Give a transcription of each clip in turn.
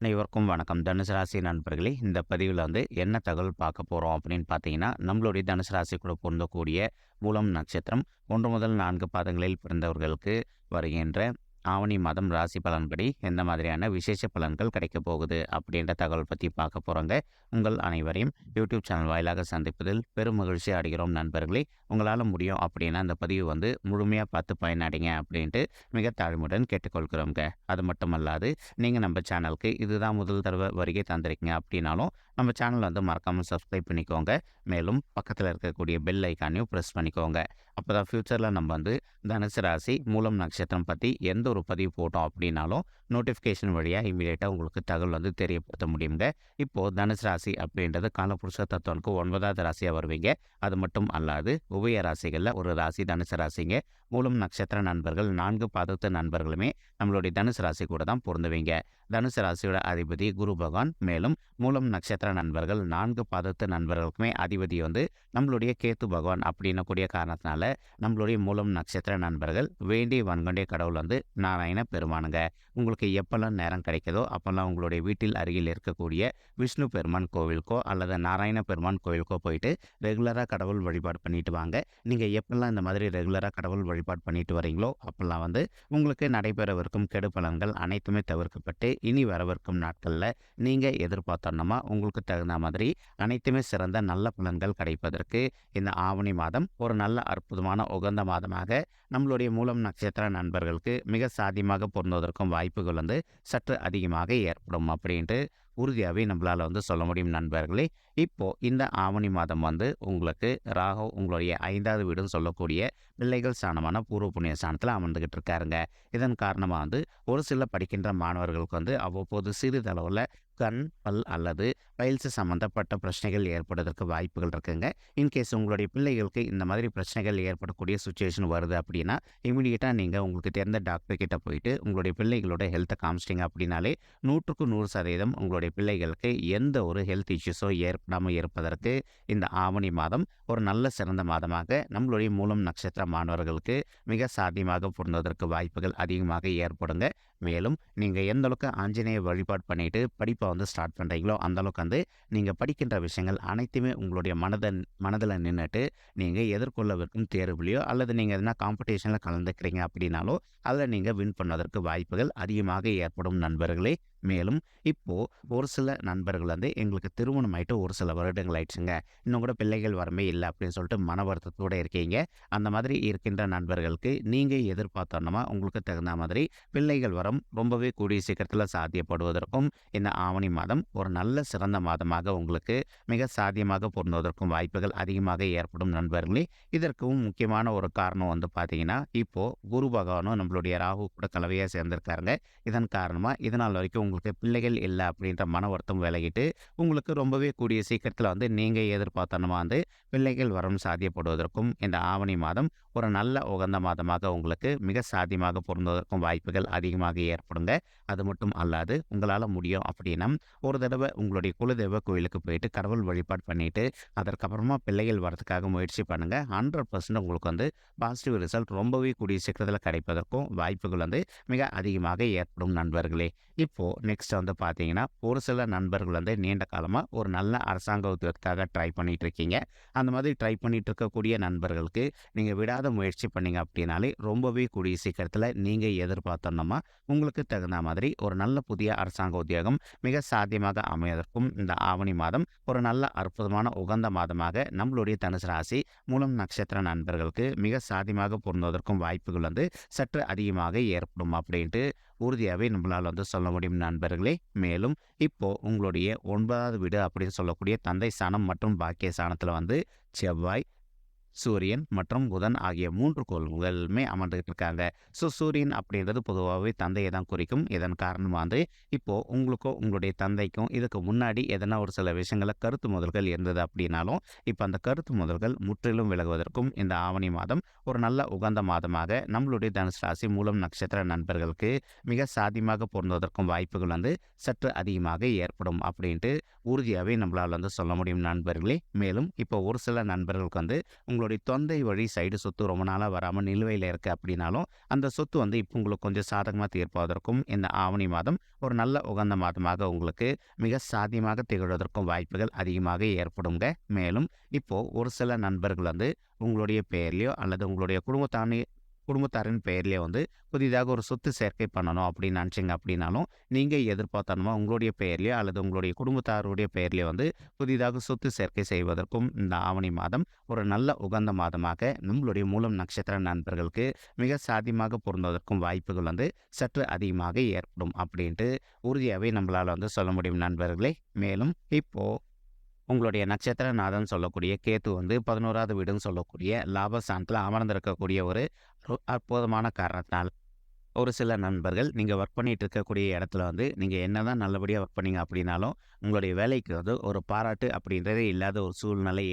அனைவருக்கும் வணக்கம். தனுசு ராசி நண்பர்களே, இந்த பதிவில் என்ன தகவல் பார்க்க போகிறோம் அப்படின்னு பார்த்தீங்கன்னா, நம்மளுடைய தனுசு ராசி கூட பொருந்தக்கூடிய மூலம் நட்சத்திரம் 1 முதல் 4 பாதங்களில் பிறந்தவர்களுக்கு வருகின்ற ஆவணி மாதம் ராசி பலன்படி எந்த மாதிரியான விசேஷ பலன்கள் கிடைக்க போகுது அப்படின்ற தகவல் பற்றி பார்க்க போகிறோங்க. உங்கள் அனைவரையும் யூடியூப் சேனல் வாயிலாக சந்திப்பதில் பெரும் மகிழ்ச்சி அடைகிறோம் நண்பர்களே. உங்களால் முடியும் அப்படின்னா அந்த பதிவு முழுமையாக பார்த்து பயனடைங்க அப்படின்ட்டு மிக தாழ்மையுடன் கேட்டுக்கொள்கிறோங்க. அது மட்டும் அல்லாது நீங்கள் நம்ம சேனலுக்கு இதுதான் முதல் தடவை வருகை தந்திருக்கீங்க அப்படின்னாலும் நம்ம சேனல் மறக்காமல் சப்ஸ்கிரைப் பண்ணிக்கோங்க. மேலும் பக்கத்தில் இருக்கக்கூடிய பெல் ஐக்கானையும் ப்ரெஸ் பண்ணிக்கோங்க. அப்போ தான் ஃப்யூச்சரில் நம்ம தனுசு ராசி மூலம் நட்சத்திரம் பற்றி எந்த ஒரு பதிவு போட்டோம் அப்படின்னாலும் நோட்டிஃபிகேஷன் வழியாக இமீடியட்டாக உங்களுக்கு தகவல் தெரியப்படுத்த முடியுங்க. இப்போது தனுசு ராசி அப்படின்றது காலபுருஷ தத்துவனுக்கு 9வது ராசியாக வருவீங்க. அது மட்டும் அல்லாது உபய ராசிகளில் ஒரு ராசி தனுசு ராசிங்க. மூலம் நட்சத்திர நண்பர்கள் 4 பாதத்து நண்பர்களுமே நம்மளுடைய தனுசு ராசி கூட தான் பொருந்துவீங்க. தனுசு ராசியோட அதிபதி குரு பகவான். மேலும் மூலம் நட்சத்திர நண்பர்கள் 4 பாதத்து நண்பர்களுக்குமே அதிபதி நம்மளுடைய கேத்து பகவான் அப்படின்ன கூடிய காரணத்தினால நம்மளுடைய மூலம் நட்சத்திர நண்பர்கள் வேண்டிய வன்கொண்டிய கடவுள் நாராயண பெருமானுங்க. உங்களுக்கு எப்பெல்லாம் நேரம் கிடைக்குதோ அப்பெல்லாம் உங்களுடைய வீட்டில் அருகில் இருக்கக்கூடிய விஷ்ணு பெருமான் கோவிலுக்கோ அல்லது நாராயண பெருமான் கோவிலுக்கோ போயிட்டு ரெகுலராக கடவுள் வழிபாடு பண்ணிட்டு வாங்க. நீங்கள் எப்பெல்லாம் இந்த மாதிரி ரெகுலராக கடவுள் வழிபாடு பண்ணிட்டு வரீங்களோ அப்பெல்லாம் உங்களுக்கு நடைபெறவிருக்கும் கெடு பலன்கள் அனைத்துமே தவிர்க்கப்பட்டு இனி வரவிருக்கும் நாட்களில் நீங்கள் எதிர்பார்த்தோன்னா உங்களுக்கு தகுந்த மாதிரி அனைத்துமே சிறந்த நல்ல பலன்கள் கிடைப்பதற்கு இந்த ஆவணி மாதம் ஒரு நல்ல அற்புதமான உகந்த மாதமாக நம்மளுடைய மூலம் நட்சத்திர நண்பர்களுக்கு மிக சாத்தியமாக பொருந்துவதற்கும் வாய்ப்புகள் சற்று அதிகமாக ஏற்படும் அப்படின்ட்டு உறுதியாகவே நம்மளால் சொல்ல முடியும் நண்பர்களே. இப்போது இந்த ஆவணி மாதம் உங்களுக்கு ராகு உங்களுடைய 5வது வீடுன்னு சொல்லக்கூடிய பிள்ளைகள் ஸ்தானமான பூர்வ புண்ணிய ஸ்தானத்தில் அமர்ந்துக்கிட்டு இருக்காருங்க. இதன் காரணமாக ஒரு சில படிக்கின்ற மாணவர்களுக்கு அவ்வப்போது சிறிதளவில் கண் பல் அல்லது பைல்ஸ் சம்மந்தப்பட்ட பிரச்சனைகள் ஏற்படுவதற்கு வாய்ப்புகள் இருக்குங்க. இன்கேஸ் உங்களுடைய பிள்ளைகளுக்கு இந்த மாதிரி பிரச்சனைகள் ஏற்படக்கூடிய சுச்சுவேஷன் வருது அப்படின்னா இமீடியட்டாக நீங்கள் உங்களுக்கு தெரிந்த டாக்டர் கிட்ட போயிட்டு உங்களுடைய பிள்ளைகளோட ஹெல்த்தை காமிச்சிட்டிங்க அப்படின்னாலே 100க்கு 100% உங்களுடைய பிள்ளைகளுக்கு எந்த ஒரு ஹெல்த் இஷ்யூஸோ ஏற்படாமல் இருப்பதற்கு இந்த ஆவணி மாதம் ஒரு நல்ல சிறந்த மாதமாக நம்மளுடைய மூலம் நட்சத்திர மாணவர்களுக்கு மிக சாத்தியமாக பொருந்துவதற்கு வாய்ப்புகள் அதிகமாக ஏற்படுங்க. மேலும் நீங்கள் எந்த அளவுக்கு ஆஞ்சநேய வழிபாடு பண்ணிட்டு படிப்பை ஸ்டார்ட் பண்ணுறீங்களோ அந்தளவுக்கு நீங்கள் படிக்கின்ற விஷயங்கள் அனைத்துமே உங்களுடைய மனதில் நின்றுட்டு நீங்கள் எதிர்கொள்ளவிருக்கும் தேர்வுலையோ அல்லது நீங்கள் எதனா காம்படிஷனில் கலந்துக்கிறீங்க அப்படின்னாலோ அதில் நீங்கள் வின் பண்ணுவதற்கு வாய்ப்புகள் அதிகமாக ஏற்படும் நண்பர்களே. மேலும் இப்போது ஒரு சில நண்பர்கள் எங்களுக்கு திருமணம் ஆகிட்டு ஒரு சில வருடங்கள் ஆயிடுச்சுங்க, இன்னும் கூட பிள்ளைகள் வரமே இல்லை அப்படின்னு சொல்லிட்டு மன வருத்தத்தோடு இருக்கீங்க. அந்த மாதிரி இருக்கின்ற நண்பர்களுக்கு நீங்கள் எதிர்பார்த்தோன்னா உங்களுக்கு தகுந்த மாதிரி பிள்ளைகள் வரம் ரொம்பவே கூடிய சீக்கிரத்தில் சாத்தியப்படுவதற்கும் இந்த ஆவணி மாதம் ஒரு நல்ல சிறந்த மாதமாக உங்களுக்கு மிக சாத்தியமாக பொருந்துவதற்கும் வாய்ப்புகள் அதிகமாக ஏற்படும் நண்பர்களே. இதற்கும் முக்கியமான ஒரு காரணம் பார்த்தீங்கன்னா இப்போது குரு பகவானும் நம்மளுடைய ராகு கூட கலவையாக சேர்ந்திருக்காருங்க. இதன் காரணமாக இதனால் வரைக்கும் உங்களுக்கு பிள்ளைகள் இல்லை அப்படின்ற மன வருத்தம் விலகிட்டு உங்களுக்கு ரொம்பவே கூடிய சீக்கிரத்தில் நீங்கள் எதிர்பார்த்தனமா பிள்ளைகள் வரம் சாத்தியப்படுவதற்கும் இந்த ஆவணி மாதம் ஒரு நல்ல உகந்த மாதமாக உங்களுக்கு மிக சாத்தியமாக பொருந்துவதற்கும் வாய்ப்புகள் அதிகமாக ஏற்படுங்க. அது மட்டும் அல்லாது உங்களால் முடியும் அப்படின்னா ஒரு தடவை உங்களுடைய குலதெய்வ கோயிலுக்கு போயிட்டு கடவுள் வழிபாடு பண்ணிட்டு அதற்கப்புறமா பிள்ளைகள் வரதுக்காக முயற்சி பண்ணுங்க. 100% உங்களுக்கு பாசிட்டிவ் ரிசல்ட் ரொம்பவே கூடிய சீக்கிரத்தில் கிடைப்பதற்கும் வாய்ப்புகள் மிக அதிகமாக ஏற்படும் நண்பர்களே. இப்போது நெக்ஸ்ட் பார்த்தீங்கன்னா ஒரு சில நண்பர்கள் நீண்ட காலமாக ஒரு நல்ல அரசாங்க உத்தியோகத்துக்காக ட்ரை பண்ணிட்டு இருக்கீங்க. அந்த மாதிரி ட்ரை பண்ணிட்டு இருக்கக்கூடிய நண்பர்களுக்கு நீங்கள் விடாத முயற்சி பண்ணீங்க அப்படின்னாலே ரொம்பவே கூடிய சீக்கிரத்தில் நீங்கள் எதிர்பார்த்தோன்னா உங்களுக்கு தகுந்த மாதிரி ஒரு நல்ல புதிய அரசாங்க உத்தியோகம் மிக சாத்தியமாக அமைவதற்கும் இந்த ஆவணி மாதம் ஒரு நல்ல அற்புதமான உகந்த மாதமாக நம்மளுடைய தனுசு ராசி மூலம் நட்சத்திர நண்பர்களுக்கு மிக சாத்தியமாக பொருந்துவதற்கும் வாய்ப்புகள் சற்று அதிகமாக ஏற்படும் அப்படின்ட்டு உறுதியாகவே நம்மளால் சொல்ல முடியும் நண்பர்களே. மேலும் இப்போது உங்களுடைய 9வது வீடு அப்படின்னு சொல்லக்கூடிய தந்தை ஸ்தானம் மற்றும் பாக்கிய ஸ்தானத்தில் செவ்வாய், சூரியன் மற்றும் புதன் ஆகிய 3 கோள்களுமே அமர்ந்துகிட்டு இருக்காங்க. ஸோ சூரியன் அப்படின்றது பொதுவாகவே தந்தையை தான் குறிக்கும். இதன் காரணமாக இப்போது உங்களுக்கோ உங்களுடைய தந்தைக்கும் இதுக்கு முன்னாடி எதனா ஒரு சில விஷயங்களில் கருத்து மோதல்கள் இருந்தது அப்படின்னாலும் இப்போ அந்த கருத்து மோதல்கள் முற்றிலும் விலகுவதற்கும் இந்த ஆவணி மாதம் ஒரு நல்ல உகந்த மாதமாக நம்மளுடைய தனுசு ராசி மூலம் நட்சத்திர நண்பர்களுக்கு மிக சாத்தியமாக பொருந்துவதற்கும் வாய்ப்புகள் சற்று அதிகமாக ஏற்படும் அப்படின்ட்டு உறுதியாகவே நம்மளால் சொல்ல முடியும் நண்பர்களே. மேலும் இப்போ ஒரு சில நண்பர்களுக்கு உங்களுடைய தொந்தை வழி சைடு சொத்து ரொம்ப நாளாக வராமல் நிலுவையில் இருக்குது அப்படின்னாலும் அந்த சொத்து வந்து இப்போ உங்களுக்கு கொஞ்சம் சாதகமாக தீர்ப்பதற்கும் இந்த ஆவணி மாதம் ஒரு நல்ல உகந்த மாதமாக உங்களுக்கு மிக சாத்தியமாக திகழ்வதற்கும் வாய்ப்புகள் அதிகமாக ஏற்படுங்க. மேலும் இப்போ ஒரு சில நண்பர்கள் வந்து உங்களுடைய பெயர்லையோ அல்லது உங்களுடைய குடும்பத்தாரின் பெயர்லயே வந்து புதிதாக ஒரு சொத்து சேர்க்கை பண்ணணும் அப்படின்னு நினச்சிங்க அப்படின்னாலும், நீங்கள் எதிர்பார்த்தனமா உங்களுடைய பெயர்லயோ அல்லது உங்களுடைய குடும்பத்தாருடைய பெயர்லயோ வந்து புதிதாக சொத்து சேர்க்கை செய்வதற்கும் இந்த ஆவணி மாதம் ஒரு நல்ல உகந்த மாதமாக நம்மளுடைய மூலம் நட்சத்திர நண்பர்களுக்கு மிக சாத்தியமாக பொருந்துவதற்கும் வாய்ப்புகள் வந்து சற்று அதிகமாக ஏற்படும் அப்படின்ட்டு உறுதியாகவே நம்மளால் வந்து சொல்ல முடியும் நண்பர்களே. மேலும் இப்போ உங்களுடைய நட்சத்திரநாதன் சொல்லக்கூடிய கேத்து வந்து 11வது வீடுன்னு சொல்லக்கூடிய லாபஸ்தானத்தில் அமர்ந்திருக்கக்கூடிய ஒரு அற்புதமான காரணத்தினால் ஒரு சில நண்பர்கள் நீங்கள் ஒர்க் பண்ணிட்டு இருக்கக்கூடிய இடத்துல வந்து நீங்கள் என்னதான் நல்லபடியாக ஒர்க் பண்ணீங்க அப்படின்னாலும் உங்களுடைய வேலைக்கு வந்து ஒரு பாராட்டு அப்படின்றதே இல்லாத ஒரு சூழ்நிலை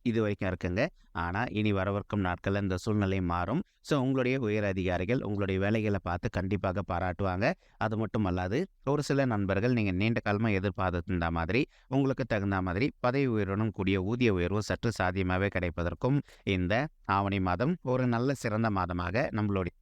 இது வரைக்கும் இருக்குங்க. ஆனால் இனி வரவிருக்கும் நாட்களில் இந்த சூழ்நிலை மாறும். ஸோ உங்களுடைய உயர் அதிகாரிகள் உங்களுடைய வேலைகளை பார்த்து கண்டிப்பாக பாராட்டுவாங்க. அது மட்டும் அல்லாது ஒரு சில நண்பர்கள் நீங்கள் நீண்ட காலமாக எதிர்பார்த்திருந்த மாதிரி உங்களுக்கு தகுந்த மாதிரி பதவி உயர்வுடன் கூடிய ஊதிய உயர்வு சற்று சாத்தியமாகவே கிடைப்பதற்கும் இந்த ஆவணி மாதம் ஒரு நல்ல சிறந்த மாதமாக நம்மளுடைய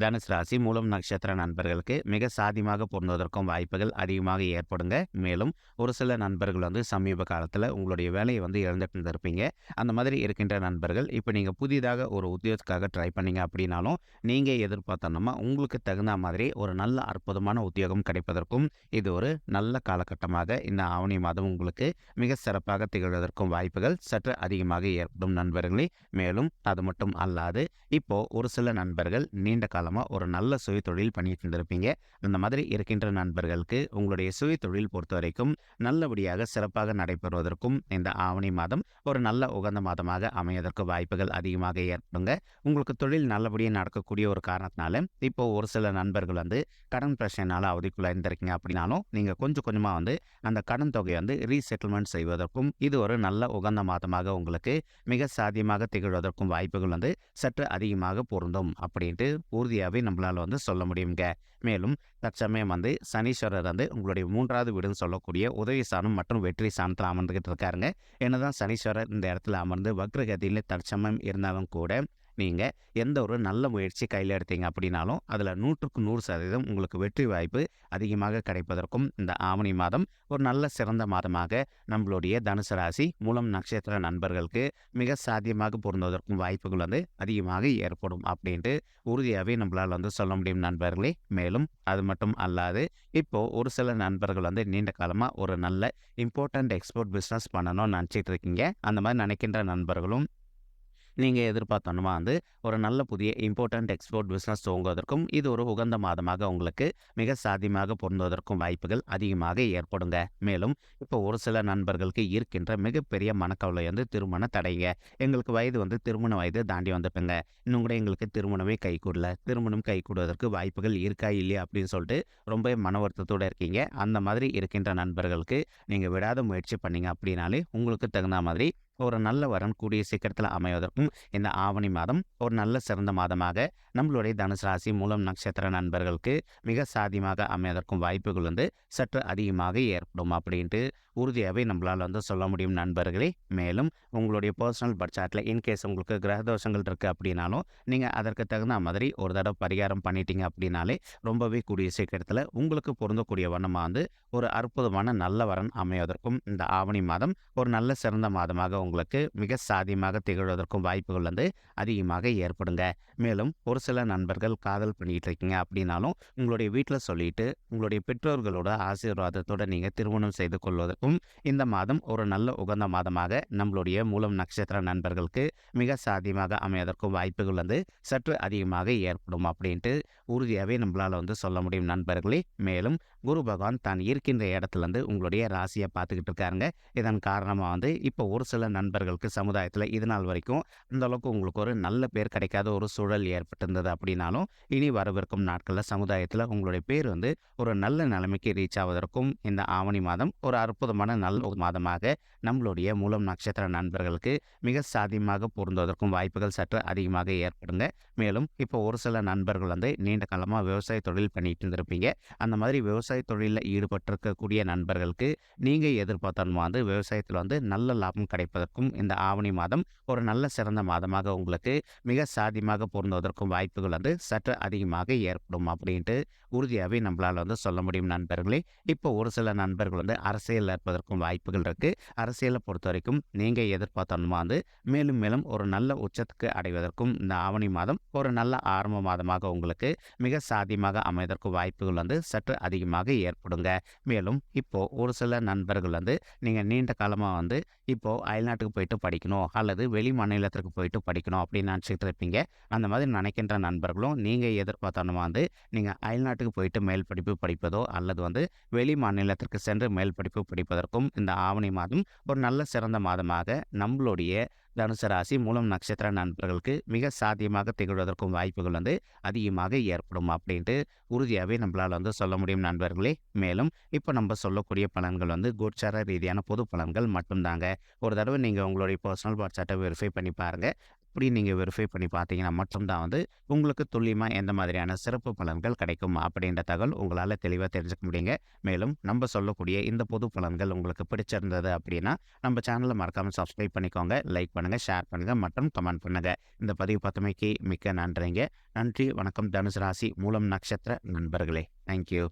தனுசு ராசி மூலம் நட்சத்திர நண்பர்களுக்கு மிக சாதியமாக பொருந்துவதற்கும் வாய்ப்புகள் அதிகமாக ஏற்படுங்க. மேலும் ஒரு சில நண்பர்கள் வந்து சமீப காலத்தில் உங்களுடைய வேலையை வந்து இழந்துட்டு இருந்திருப்பீங்க. அந்த மாதிரி இருக்கின்ற நண்பர்கள் இப்போ நீங்கள் புதிதாக ஒரு உத்தியோகத்துக்காக ட்ரை பண்ணீங்க அப்படின்னாலும் நீங்கள் எதிர்பார்த்தோம்னா உங்களுக்கு தகுந்த மாதிரி ஒரு நல்ல அற்புதமான உத்தியோகம் கிடைப்பதற்கும் இது ஒரு நல்ல காலகட்டமாக இந்த ஆவணி மாதம் உங்களுக்கு மிக சிறப்பாக திகழ்வதற்கும் வாய்ப்புகள் சற்று அதிகமாக ஏற்படும் நண்பர்களே. மேலும் அது மட்டும் அல்லாது இப்போ ஒரு சில நண்பர்கள் நீண்ட காலமாக ஒரு நல்ல சுய தொழில் பண்ணிட்டு இருந்திருப்பீங்க. அந்த மாதிரி இருக்கின்ற நண்பர்களுக்கு உங்களுடைய சுய தொழில் பொறுத்த வரைக்கும் நல்லபடியாக சிறப்பாக நடைபெறுவதற்கும் இந்த ஆவணி மாதம் ஒரு நல்ல உகந்த மாதமாக அமைவதற்கு வாய்ப்புகள் அதிகமாக ஏற்படுங்க. உங்களுக்கு தொழில் நல்லபடியாக நடக்கக்கூடிய ஒரு காரணத்தினால இப்போ ஒரு சில நண்பர்கள் வந்து கடன் பிரச்சனைனால அவதிக்குள்ளாயிருந்திருக்கீங்க அப்படின்னாலும் நீங்கள் கொஞ்சம் கொஞ்சமாக வந்து அந்த கடன் தொகையை வந்து ரீசெட்டில்மெண்ட் செய்வதற்கும் இது ஒரு நல்ல உகந்த மாதமாக உங்களுக்கு மிக சாத்தியமாக திகழ்வதற்கும் வாய்ப்புகள் வந்து சற்று அதிகமாக பொருந்தும் அப்படின்ட்டு உறுதியாகவே நம்மளால் வந்து சொல்ல முடியுங்க. மேலும் தற்சமயம் வந்து சனீஸ்வரர் வந்து உங்களுடைய 3வது வீடுன்னு சொல்லக்கூடிய உதவி ஸ்தானம் மற்றும் வெற்றி ஸ்தானத்தில் அமர்ந்துகிட்டு இருக்காருங்க. என்னதான் சனீஸ்வரர் இந்த இடத்துல அமர்ந்து வக்ரகதியில் தற்சமயம் இருந்தாலும் கூட நீங்கள் எந்த ஒரு நல்ல முயற்சி கையில் எடுத்தீங்க அப்படின்னாலும் அதில் 100க்கு 100% உங்களுக்கு வெற்றி வாய்ப்பு அதிகமாக கிடைப்பதற்கும் இந்த ஆவணி மாதம் ஒரு நல்ல சிறந்த மாதமாக நம்மளுடைய தனுசு ராசி மூலம் நட்சத்திர நண்பர்களுக்கு மிக சாத்தியமாக பொருந்துவதற்கும் வாய்ப்புகள் வந்து அதிகமாக ஏற்படும் அப்படின்ட்டு உறுதியாகவே நம்மளால் வந்து சொல்ல முடியும் நண்பர்களே. மேலும் அது மட்டும் அல்லாது இப்போ ஒரு சில நண்பர்கள் வந்து நீண்ட காலமாக ஒரு நல்ல இம்போர்ட்டன்ட் எக்ஸ்போர்ட் பிஸ்னஸ் பண்ணணும்னு நினச்சிட்டு இருக்கீங்க. அந்த மாதிரி நினைக்கின்ற நண்பர்களும் நீங்கள் எதிர்பார்த்தோன்னா வந்து ஒரு நல்ல புதிய இம்போர்ட்டன்ட் எக்ஸ்போர்ட் பிஸ்னஸ் துவங்குவதற்கும் இது ஒரு உகந்த மாதமாக உங்களுக்கு மிக சாத்தியமாக பொருந்துவதற்கும் வாய்ப்புகள் அதிகமாக ஏற்படுங்க. மேலும் இப்போ ஒரு சில நண்பர்களுக்கு இருக்கின்ற மிகப்பெரிய மனக்கவலை வந்து திருமண தடைங்க. எங்களுக்கு வயது வந்து திருமண வயது தாண்டி வந்துட்டுங்க, இன்னும் கூட எங்களுக்கு திருமணமே கைகூடல, திருமணம் கைகூடுவதற்கு வாய்ப்புகள் இருக்கா இல்லையா அப்படின்னு சொல்லிட்டு ரொம்ப மன வருத்தத்தோடு இருக்கீங்க. அந்த மாதிரி இருக்கின்ற நண்பர்களுக்கு நீங்கள் விடாத முயற்சி பண்ணீங்க அப்படின்னாலே உங்களுக்கு தகுந்த மாதிரி ஒரு நல்ல வரன் கூடிய சீக்கிரத்தில் அமைவதற்கும் இந்த ஆவணி மாதம் ஒரு நல்ல சிறந்த மாதமாக நம்மளுடைய தனுசு ராசி மூலம் நட்சத்திர நண்பர்களுக்கு மிக சாத்தியமாக அமைவதற்கும் வாய்ப்புகள் வந்து சற்று அதிகமாக ஏற்படும் அப்படின்ட்டு உறுதியாகவே நம்மளால் வந்து சொல்ல முடியும் நண்பர்களே. மேலும் உங்களுடைய பர்சனல் பட்ஜெட்டில் இன்கேஸ் உங்களுக்கு கிரகதோஷங்கள் இருக்குது அப்படின்னாலும் நீங்கள் அதற்கு தகுந்த மாதிரி ஒரு தடவை பரிகாரம் பண்ணிட்டீங்க அப்படின்னாலே ரொம்பவே கூடிய சீக்கிரத்தில் உங்களுக்கு பொருந்தக்கூடிய வண்ணமாக வந்து ஒரு அற்புதமான நல்ல வரன் அமைவதற்கும் இந்த ஆவணி மாதம் ஒரு நல்ல சிறந்த மாதமாக உங்களுக்கு மிக சாத்தியமாக திகழ்வதற்கும் வாய்ப்புகள் வந்து அதிகமாக ஏற்படுங்க. மேலும் ஒரு சில நண்பர்கள் காதல் பண்ணிட்டு இருக்கீங்க அப்படின்னாலும் உங்களுடைய வீட்டில் சொல்லிட்டு உங்களுடைய பெற்றோர்களோட ஆசீர்வாதத்தோடு நீங்கள் திருமணம் செய்து கொள்வதற்கும் இந்த மாதம் ஒரு நல்ல உகந்த மாதமாக நம்மளுடைய மூலம் நட்சத்திர நண்பர்களுக்கு மிக சாத்தியமாக அமைவதற்கும் வாய்ப்புகள் வந்து சற்று அதிகமாக ஏற்படும் அப்படின்ட்டு உறுதியாகவே நம்மளால் வந்து சொல்ல முடியும் நண்பர்களே. மேலும் குரு பகவான் தான் இருக்கின்ற இடத்துல இருந்து உங்களுடைய ராசியை பார்த்துக்கிட்டு இருக்காருங்க. இதன் காரணமாக வந்து இப்போ ஒரு சில நண்பர்களுக்கு சமுதாயத்தில் இது நாள் வரைக்கும் அந்த அளவுக்கு உங்களுக்கு ஒரு நல்ல பேர் கிடைக்காத ஒரு சூழல் ஏற்பட்டிருந்தது அப்படின்னாலும் இனி வரவிருக்கும் நாட்களில் சமுதாயத்தில் உங்களுடைய பேர் வந்து ஒரு நல்ல நிலைமைக்கு ரீச் ஆவதற்கும் இந்த ஆவணி மாதம் ஒரு அற்புதமான நல்ல ஒரு மாதமாக நம்மளுடைய மூலம் நட்சத்திர நண்பர்களுக்கு மிக சாத்தியமாக பொருந்துவதற்கும் வாய்ப்புகள் சற்று அதிகமாக ஏற்படுங்க. மேலும் இப்போ ஒரு சில நண்பர்கள் வந்து நீண்ட காலமாக விவசாய தொழில் பண்ணிட்டு இருந்திருப்பீங்க. அந்த மாதிரி விவசாய விவசாய தொழிலில் ஈடுபட்டிருக்கக்கூடிய நண்பர்களுக்கு நீங்கள் எதிர்பார்த்த வந்து விவசாயத்தில் வந்து நல்ல லாபம் கிடைப்பதற்கும் இந்த ஆவணி மாதம் ஒரு நல்ல சிறந்த மாதமாக உங்களுக்கு மிக சாத்தியமாக பொருந்துவதற்கும் வாய்ப்புகள் வந்து சற்று அதிகமாக ஏற்படும் அப்படின்ட்டு உறுதியாகவே நம்மளால் வந்து சொல்ல முடியும் நண்பர்களே. இப்போ ஒரு சில நண்பர்கள் வந்து அரசியலில் இருப்பதற்கும் வாய்ப்புகள் இருக்குது. அரசியலை பொறுத்த வரைக்கும் நீங்கள் எதிர்பார்த்த வந்து மேலும் மேலும் ஒரு நல்ல உச்சத்துக்கு அடைவதற்கும் இந்த ஆவணி மாதம் ஒரு நல்ல ஆரம்ப மாதமாக உங்களுக்கு மிக சாத்தியமாக அமைவதற்கு வாய்ப்புகள் வந்து சற்று அதிகமாக ஏற்படுங்க. மேலும் இப்போ ஒரு சில நண்பர்கள் வந்து நீங்கள் நீண்ட காலமாக வந்து இப்போ அயல்நாட்டுக்கு போயிட்டு படிக்கணும் அல்லது வெளி மாநிலத்திற்கு போயிட்டு படிக்கணும் அப்படின்னு நினச்சிட்டு இருப்பீங்க. அந்த மாதிரி நினைக்கின்ற நண்பர்களும் நீங்கள் எதிர்பார்த்தனமா வந்து நீங்கள் அயல்நாட்டுக்கு போயிட்டு மேல் படிப்பு படிப்பதோ அல்லது வந்து வெளி மாநிலத்திற்கு சென்று மேல் படிப்பு படிப்பதற்கும் இந்த ஆவணி மாதம் ஒரு நல்ல சிறந்த மாதமாக நம்மளுடைய தனுசு ராசி மூலம் நட்சத்திர நண்பர்களுக்கு மிக சாத்தியமாக திகழ்வதற்கும் வாய்ப்புகள் வந்து அதிகமாக ஏற்படும் அப்படின்ட்டு உறுதியாகவே நம்மளால் வந்து சொல்ல முடியும் நண்பர்களே. மேலும் இப்போ நம்ம சொல்லக்கூடிய பலன்கள் வந்து கோச்சார ரீதியான பொது பலன்கள் மட்டும்தாங்க. ஒரு தடவை நீங்கள் உங்களுடைய பர்சனல் வாட்ஸ்அட்டை வெரிஃபை பண்ணி பாருங்கள். அப்படி நீங்கள் வெரிஃபை பண்ணி பார்த்தீங்கன்னா மட்டும்தான் வந்து உங்களுக்கு துல்லியமாக எந்த மாதிரியான சிறப்பு பலன்கள் கிடைக்கும் அப்படின்ற தகவல் உங்களால் தெளிவாக தெரிஞ்சுக்க முடியுங்க. மேலும் நம்ம சொல்லக்கூடிய இந்த பொது பலன்கள் உங்களுக்கு பிடிச்சிருந்தது அப்படின்னா நம்ம சேனலை மறக்காமல் சப்ஸ்கிரைப் பண்ணிக்கோங்க, லைக் பண்ணுங்கள், ஷேர் பண்ணுங்கள் மற்றும் கமெண்ட் பண்ணுங்கள். இந்த பதிவு பார்த்தமைக்கு மிக்க நன்றிங்க. நன்றி, வணக்கம். தனுசு ராசி மூலம் நட்சத்திர நண்பர்களே. தேங்க்யூ.